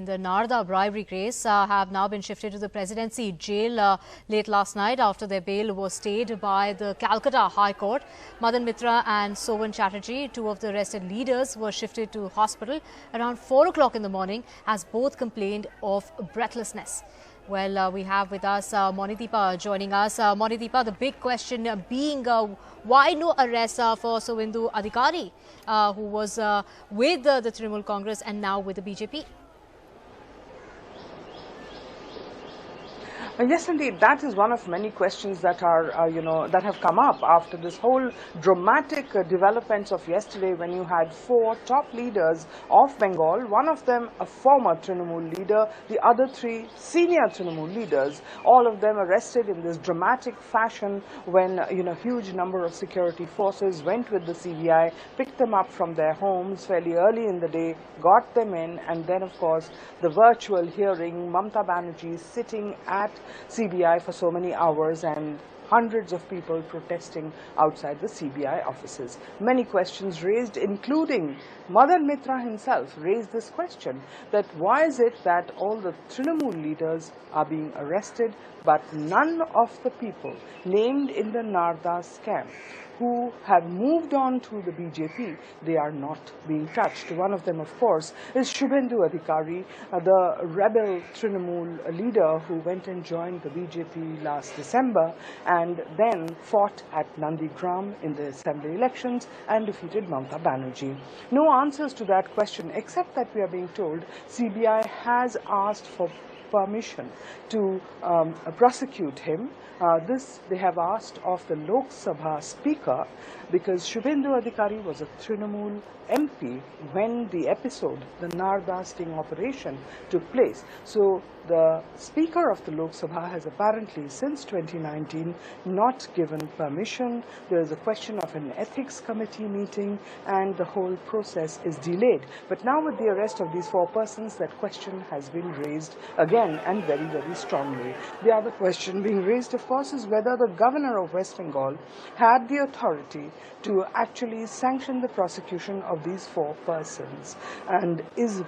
in the Narada bribery case have now been shifted to the presidency jail late last night after their bail was stayed by the Kolkata High Court. Madan Mitra and Sovan Chatterjee, two of the arrested leaders, were shifted to hospital around 4 o'clock in the morning as both complained of breathlessness. Well, we have with us Monideepa joining us. Monideepa, the big question being why no arrest for Suvendu Adhikari, who was with the Trinamool Congress and now with the BJP? Yes, indeed. That is one of many questions that are, that have come up after this whole dramatic developments of yesterday, when you had 4 top leaders of Bengal, one of them a former Trinamool leader, the other 3 senior Trinamool leaders, all of them arrested in this dramatic fashion when, huge number of security forces went with the CBI, picked them up from their homes fairly early in the day, got them in, and then, of course, the virtual hearing, Mamata Banerjee sitting at CBI for so many hours and hundreds of people protesting outside the CBI offices. Many questions raised, including Madan Mitra himself raised this question, that why is it that all the Trinamool leaders are being arrested but none of the people named in the Narada scam who have moved on to the BJP, they are not being touched. One of them, of course, is Suvendu Adhikari, the rebel Trinamool leader who went and joined the BJP last December and then fought at Nandigram in the assembly elections and defeated Mamata Banerjee. No answers to that question, except that we are being told CBI has asked for permission to prosecute him. This they have asked of the Lok Sabha Speaker, because Suvendu Adhikari was a Trinamool MP when the episode, the Narada sting operation, took place. So the Speaker of the Lok Sabha has apparently since 2019 not given permission. There is a question of an ethics committee meeting and the whole process is delayed. But now with the arrest of these 4 persons, that question has been raised again and very, very strongly. The other question being raised, of course, is whether the governor of West Bengal had the authority to actually sanction the prosecution of these 4 persons. And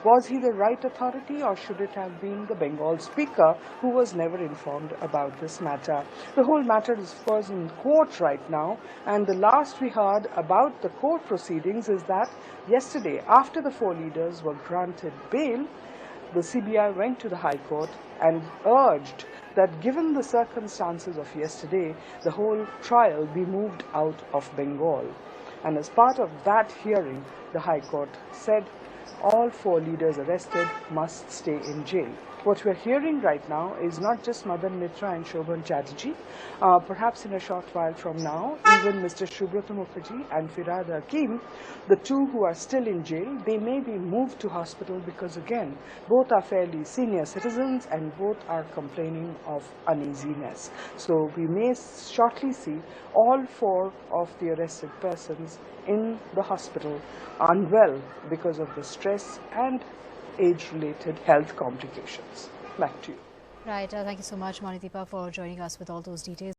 was he the right authority, or should it have been the Bengal Speaker, who was never informed about this matter? The whole matter is, of course, in court right now, and the last we heard about the court proceedings is that yesterday, after the 4 leaders were granted bail, the CBI went to the High Court and urged that, given the circumstances of yesterday, the whole trial be moved out of Bengal. And as part of that hearing, the High Court said all 4 leaders arrested must stay in jail. What we are hearing right now is not just Madan Mitra and Sovan Chatterjee. Perhaps in a short while from now, even Mr. Subrata Mukherjee and Firhad Hakim, the 2 who are still in jail, they may be moved to hospital because, again, both are fairly senior citizens and both are complaining of uneasiness. So we may shortly see all 4 of the arrested persons in the hospital unwell because of the stress and age-related health complications. Back to you. Right. Thank you so much, Monideepa, for joining us with all those details.